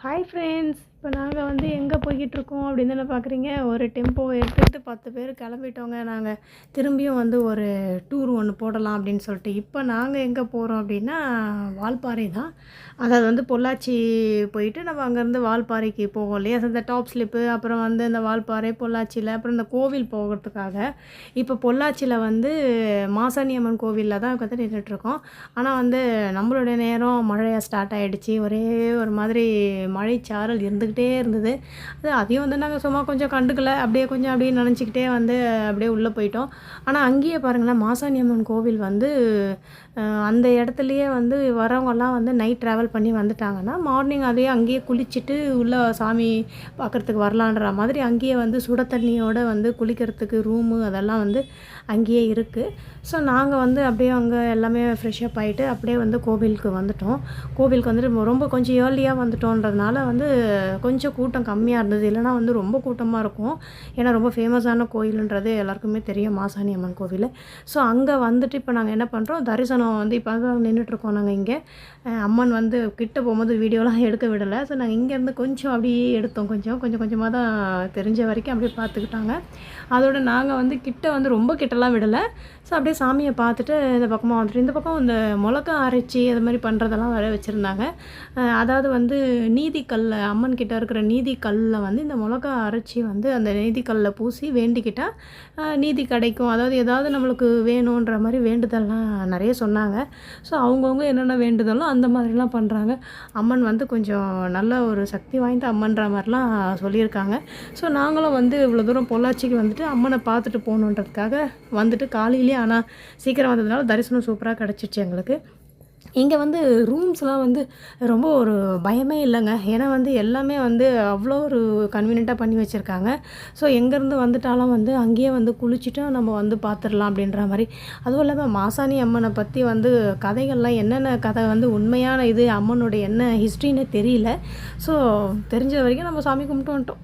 Hi friends, இப்போ நாங்கள் வந்து எங்கே போய்கிட்டுருக்கோம் அப்படின்னு தானே பார்க்குறீங்க. ஒரு டெம்போ எடுத்துக்கிட்டு 10 பேர் கிளம்பிட்டோங்க. நாங்கள் திரும்பியும் வந்து ஒரு டூர் ஒன்று போடலாம் அப்படின்னு சொல்லிட்டு. இப்போ நாங்கள் எங்கே போகிறோம் அப்படின்னா வால்பாறை தான். அதாவது வந்து பொள்ளாச்சி போயிட்டு நம்ம அங்கேருந்து வால்பாறைக்கு போவோம் இல்லையா. இந்த டாப் ஸ்லிப்பு, அப்புறம் வந்து இந்த வால்பாறை பொள்ளாச்சியில், அப்புறம் இந்த கோவில் போகிறதுக்காக இப்போ பொள்ளாச்சியில் வந்து மாசாணி அம்மன் கோவிலில் தான் வந்து நின்றுட்டுருக்கோம். ஆனால் வந்து நம்மளுடைய நேரம் மழையாக ஸ்டார்ட் ஆகிடுச்சி. ஒரே ஒரு மாதிரி மழைச்சாரல் இருந்துக்கிட்டே இருந்தது. அதையும் வந்து நாங்கள் சும்மா கொஞ்சம் கண்டுக்கல. அப்படியே நினச்சிக்கிட்டே வந்து அப்படியே உள்ளே போயிட்டோம். ஆனால் அங்கேயே பாருங்களேன், மாசாணி அம்மன் கோவில் வந்து அந்த இடத்துலையே வந்து வரவங்கெல்லாம் வந்து நைட் ட்ராவல் பண்ணி வந்துட்டாங்கன்னா மார்னிங் அதையே அங்கேயே குளிச்சுட்டு உள்ளே சாமி பார்க்குறதுக்கு வரலான்ற மாதிரி அங்கேயே வந்து சுட தண்ணியோடு வந்து குளிக்கிறதுக்கு ரூமு அதெல்லாம் வந்து அங்கேயே இருக்குது. ஸோ நாங்கள் வந்து அப்படியே அங்கே எல்லாமே ஃப்ரெஷ்அப் ஆகிட்டு அப்படியே வந்து கோவிலுக்கு வந்துட்டோம். கோவிலுக்கு வந்துட்டு ரொம்ப கொஞ்சம் ஏர்லியாக வந்துட்டோன்றதுனால வந்து கொஞ்சம் கூட்டம் கம்மியாக இருந்தது. இல்லைனா வந்து ரொம்ப கூட்டமாக இருக்கும். ஏன்னா ரொம்ப ஃபேமஸான கோயிலுன்றது எல்லாருக்குமே தெரியும், மாசாணி அம்மன் கோவில். ஸோ அங்கே வந்துட்டு இப்போ நாங்கள் என்ன பண்ணுறோம், தரிசனம் வந்து இப்போ தான் நின்றுட்டுருக்கோம். நாங்கள் இங்கே அம்மன் வந்து கிட்ட போகும்போது வீடியோலாம் எடுக்க விடலை. ஸோ நாங்கள் இங்கேருந்து கொஞ்சம் அப்படியே எடுத்தோம். கொஞ்சம் கொஞ்சமாக தான் தெரிஞ்ச வரைக்கும் அப்படியே பார்த்துக்கிட்டாங்க. அதோடு நாங்கள் வந்து கிட்ட வந்து ரொம்ப கிட்டலாம் விடலை. ஸோ அப்படியே சாமியை பார்த்துட்டு இந்த பக்கமாக வந்துட்டு இந்த பக்கம் இந்த மிளகா அரைச்சி அது மாதிரி பண்ணுறதெல்லாம் வர வச்சுருந்தாங்க. அதாவது வந்து நீதிக்கல், அம்மன் கிட்ட இருக்கிற நீதிக்கல்லில் வந்து இந்த மிளகா அரைச்சி வந்து அந்த நீதிக்கல்லில் பூசி வேண்டிக்கிட்டால் நீதி கிடைக்கும். அதாவது ஏதாவது நம்மளுக்கு வேணுன்ற மாதிரி வேண்டுதல்லாம் நிறைய சொன்னாங்க. ஸோ அவங்கவுங்க என்னென்ன வேண்டுதலோ அந்த மாதிரிலாம் பண்ணுறாங்க. அம்மன் வந்து கொஞ்சம் நல்ல ஒரு சக்தி வாய்ந்த அம்மன்ற மாதிரிலாம் சொல்லியிருக்காங்க. ஸோ நாங்களும் வந்து இவ்வளோ தூரம் பொள்ளாச்சிக்கு வந்துட்டு அம்மனை பார்த்துட்டு போகணுன்றதுக்காக வந்துட்டு காலையிலேயே, ஆனால் சீக்கிரம் வந்ததுனால தரிசனம் சூப்பராக கிடச்சிச்சு எங்களுக்கு. இங்கே வந்து ரூம்ஸ்லாம் வந்து ரொம்ப ஒரு பயமே இல்லைங்க. ஏன்னா வந்து எல்லாமே வந்து அவ்வளோ ஒரு கன்வீனியண்ட்டாக பண்ணி வச்சுருக்காங்க. ஸோ எங்கேருந்து வந்துட்டாலும் வந்து அங்கேயே வந்து குளிச்சுட்டு நம்ம வந்து பார்த்துடலாம் அப்படின்ற மாதிரி. அதுவும் இல்லாமல் மாசாணி அம்மனை பற்றி வந்து கதைகள்லாம் என்னென்ன கதை வந்து உண்மையான இது அம்மனுடைய என்ன ஹிஸ்ட்ரின்னு தெரியல. ஸோ தெரிஞ்ச வரைக்கும் நம்ம சாமி கும்பிட்டு வந்துட்டோம்.